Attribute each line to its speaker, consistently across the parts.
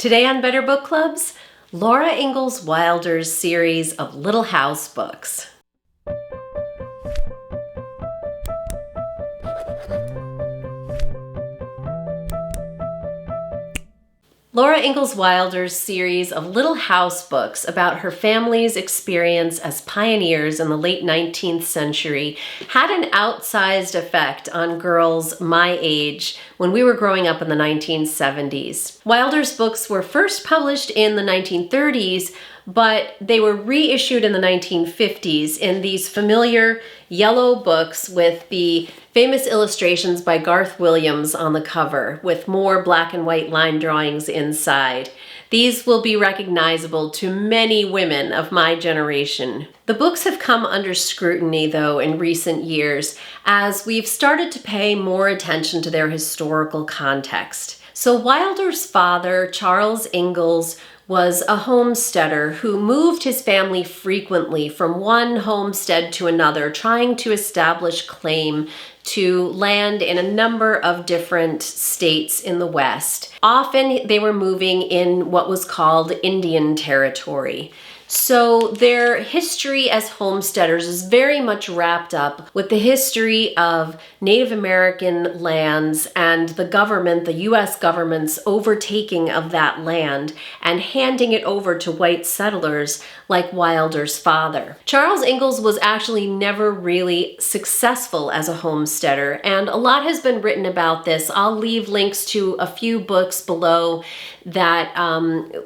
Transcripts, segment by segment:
Speaker 1: Today on Better Book Clubs, Laura Ingalls Wilder's series of Little House books. Laura Ingalls Wilder's series of Little House books about her family's experience as pioneers in the late 19th century had an outsized effect on girls my age when we were growing up in the 1970s. Wilder's books were first published in the 1930s, but they were reissued in the 1950s in these familiar yellow books with the famous illustrations by Garth Williams on the cover, with more black and white line drawings inside. These will be recognizable to many women of my generation. The books have come under scrutiny, though, in recent years, as we've started to pay more attention to their historical context. So Wilder's father, Charles Ingalls, was a homesteader who moved his family frequently from one homestead to another, trying to establish claim to land in a number of different states in the West. Often they were moving in what was called Indian territory. So their history as homesteaders is very much wrapped up with the history of Native American lands and the government, the U.S. government's overtaking of that land and handing it over to white settlers like Wilder's father. Charles Ingalls was actually never really successful as a homesteader, and a lot has been written about this. I'll leave links to a few books below that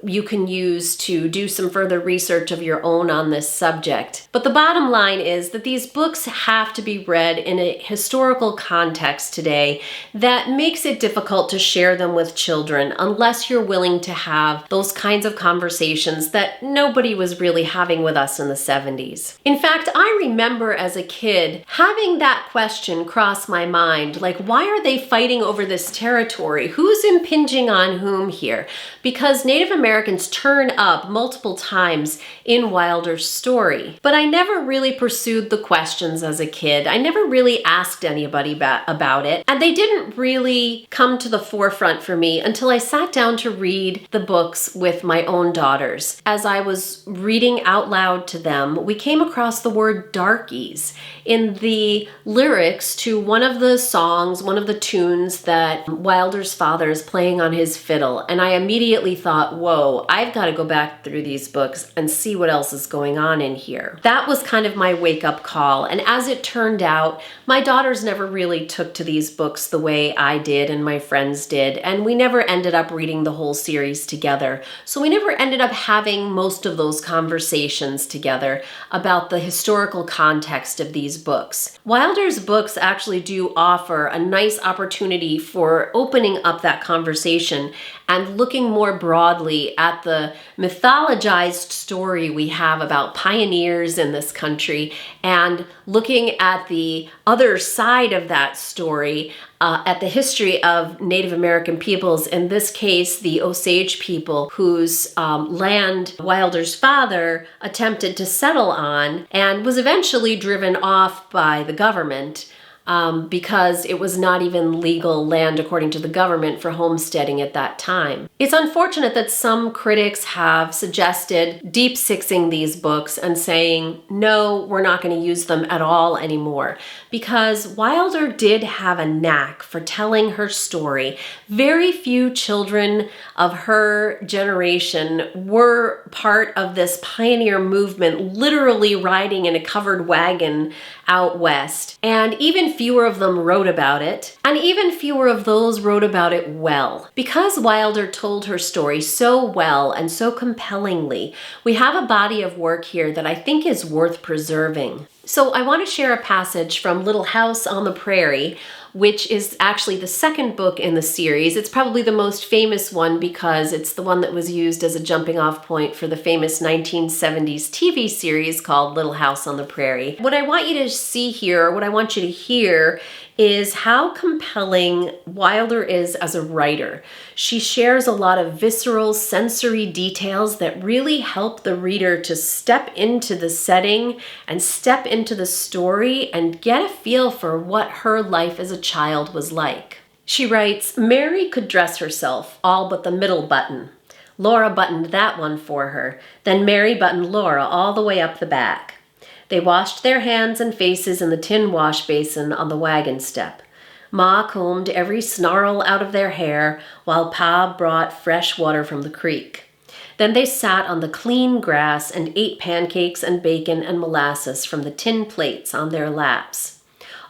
Speaker 1: you can use to do some further research of your own on this subject. But the bottom line is that these books have to be read in a historical context today that makes it difficult to share them with children unless you're willing to have those kinds of conversations that nobody was really having with us in the 70s. In fact, I remember as a kid having that question cross my mind, like, why are they fighting over this territory? Who's impinging on whom here? Because Native Americans turn up multiple times in Wilder's story. But I never really pursued the questions as a kid. I never really asked anybody about it. And they didn't really come to the forefront for me until I sat down to read the books with my own daughters. As I was reading out loud to them, we came across the word darkies in the lyrics to one of the songs, one of the tunes that Wilder's father is playing on his fiddle. And I immediately thought, whoa, I've got to go back through these books and see what else is going on in here. That was kind of my wake-up call. And as it turned out, my daughters never really took to these books the way I did and my friends did. And we never ended up reading the whole series together. So we never ended up having most of those conversations together about the historical context of these books. Wilder's books actually do offer a nice opportunity for opening up that conversation and looking more broadly at the mythologized story we have about pioneers in this country and looking at the other side of that story, at the history of Native American peoples, in this case, the Osage people whose land Wilder's father attempted to settle on and was eventually driven off by the government. Because it was not even legal land, according to the government, for homesteading at that time. It's unfortunate that some critics have suggested deep-sixing these books and saying, no, we're not going to use them at all anymore, because Wilder did have a knack for telling her story. Very few children of her generation were part of this pioneer movement, literally riding in a covered wagon out west. And even fewer of them wrote about it, and even fewer of those wrote about it well. Because Wilder told her story so well and so compellingly, we have a body of work here that I think is worth preserving. So I want to share a passage from Little House on the Prairie, which is actually the second book in the series. It's probably the most famous one because it's the one that was used as a jumping off point for the famous 1970s TV series called Little House on the Prairie. What I want you to see here, what I want you to hear, is how compelling Wilder is as a writer. She shares a lot of visceral sensory details that really help the reader to step into the setting and step into the story and get a feel for what her life as a child was like. She writes, Mary could dress herself, all but the middle button. Laura buttoned that one for her. Then Mary buttoned Laura all the way up the back. They washed their hands and faces in the tin wash basin on the wagon step. Ma combed every snarl out of their hair while Pa brought fresh water from the creek. Then they sat on the clean grass and ate pancakes and bacon and molasses from the tin plates on their laps.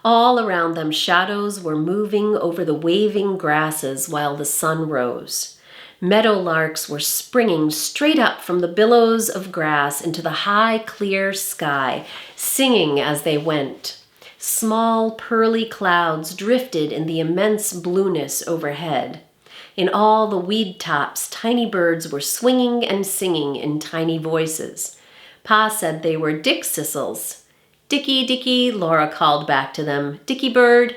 Speaker 1: All around them, shadows were moving over the waving grasses while the sun rose. Meadowlarks were springing straight up from the billows of grass into the high, clear sky, singing as they went. Small, pearly clouds drifted in the immense blueness overhead. In all the weed tops, tiny birds were swinging and singing in tiny voices. Pa said they were dick-sissels. "Dickie, Dickie," Laura called back to them. "Dickie bird."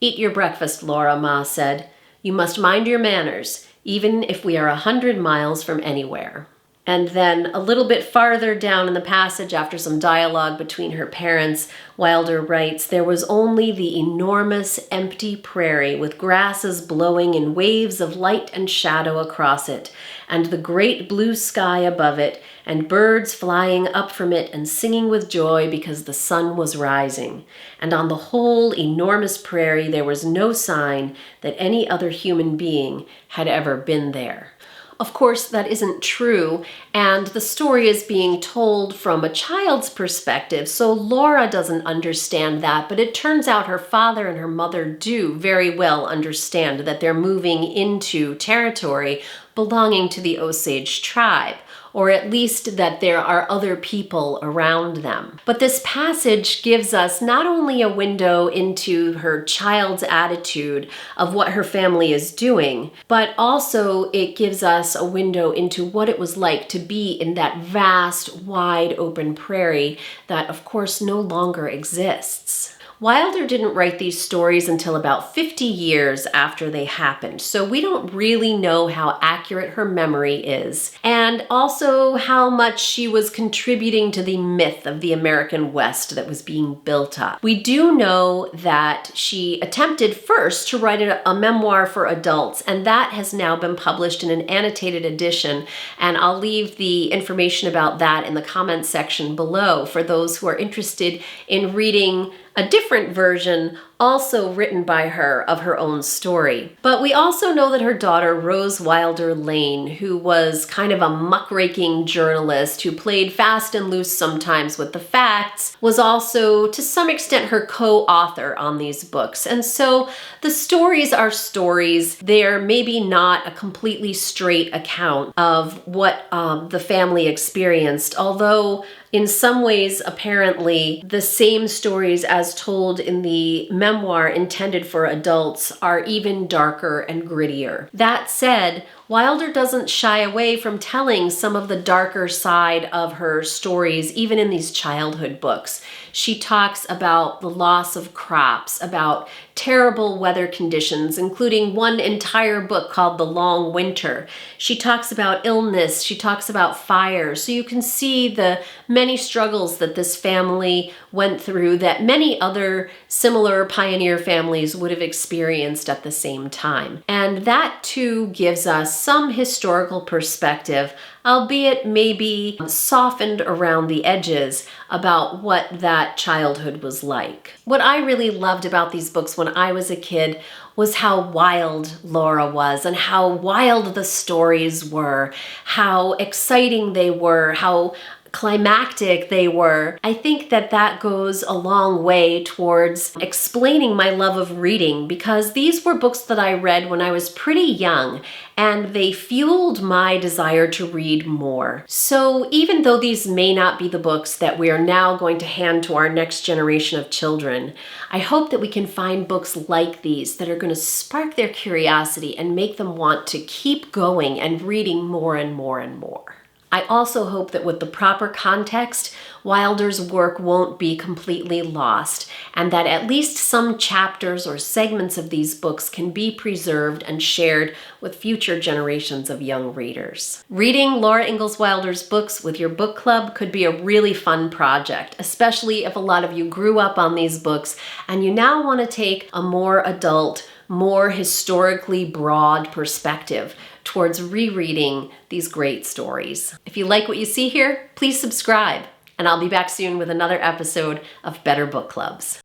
Speaker 1: "Eat your breakfast, Laura," Ma said. "You must mind your manners, even if we are 100 miles from anywhere." And then a little bit farther down in the passage, after some dialogue between her parents, Wilder writes, "There was only the enormous empty prairie with grasses blowing in waves of light and shadow across it, and the great blue sky above it, and birds flying up from it and singing with joy because the sun was rising. And on the whole enormous prairie there was no sign that any other human being had ever been there." Of course, that isn't true, and the story is being told from a child's perspective, so Laura doesn't understand that, but it turns out her father and her mother do very well understand that they're moving into territory belonging to the Osage tribe, or at least that there are other people around them. But this passage gives us not only a window into her child's attitude of what her family is doing, but also it gives us a window into what it was like to be in that vast, wide open prairie that, of course, no longer exists. Wilder didn't write these stories until about 50 years after they happened, so we don't really know how accurate her memory is, and also how much she was contributing to the myth of the American West that was being built up. We do know that she attempted first to write a memoir for adults, and that has now been published in an annotated edition, and I'll leave the information about that in the comments section below for those who are interested in reading a different version, also written by her, of her own story. But we also know that her daughter, Rose Wilder Lane, who was kind of a muckraking journalist who played fast and loose sometimes with the facts, was also, to some extent, her co-author on these books. And so the stories are stories. They're maybe not a completely straight account of what the family experienced, although in some ways, apparently, the same stories as told in the memoir intended for adults are even darker and grittier. That said, Wilder doesn't shy away from telling some of the darker side of her stories, even in these childhood books. She talks about the loss of crops, about terrible weather conditions, including one entire book called The Long Winter. She talks about illness, she talks about fire, so you can see the many struggles that this family went through that many other similar pioneer families would have experienced at the same time. And that too gives us some historical perspective, albeit maybe softened around the edges, about what that childhood was like. What I really loved about these books when I was a kid was how wild Laura was and how wild the stories were, how exciting they were, how climactic they were. I think that that goes a long way towards explaining my love of reading, because these were books that I read when I was pretty young and they fueled my desire to read more. So even though these may not be the books that we are now going to hand to our next generation of children, I hope that we can find books like these that are going to spark their curiosity and make them want to keep going and reading more and more and more. I also hope that with the proper context, Wilder's work won't be completely lost, and that at least some chapters or segments of these books can be preserved and shared with future generations of young readers. Reading Laura Ingalls Wilder's books with your book club could be a really fun project, especially if a lot of you grew up on these books and you now want to take a more adult, more historically broad perspective towards rereading these great stories. If you like what you see here, please subscribe, and I'll be back soon with another episode of Better Book Clubs.